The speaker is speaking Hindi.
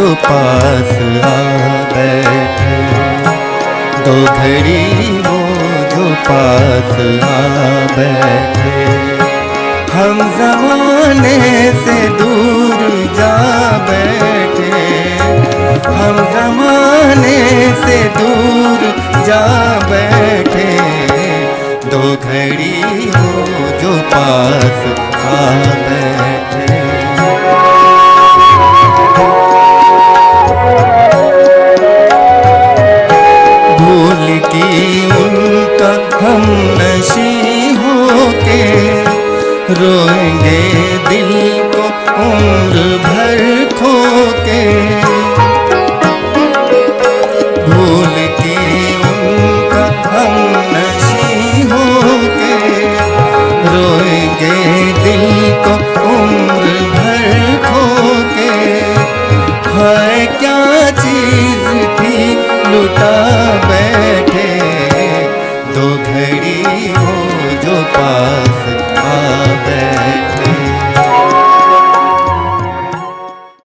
जो पास आ बैठे, दो घड़ी वो जो पास आ बैठे। हम ज़माने से दूर जा बैठे, हम ज़माने से दूर जा बैठे, दो घड़ी वो जो पास आ बैठे। भूल की उनका हम नशी होके, रोएंगे दिल को उम्र भर खोके। भूल की उनका हम नशी होके, रोएंगे दिल को उम्र भर खोके। हाय क्या चीज थी लुटा बैठे, दो घड़ी हो जो पास आ बैठे।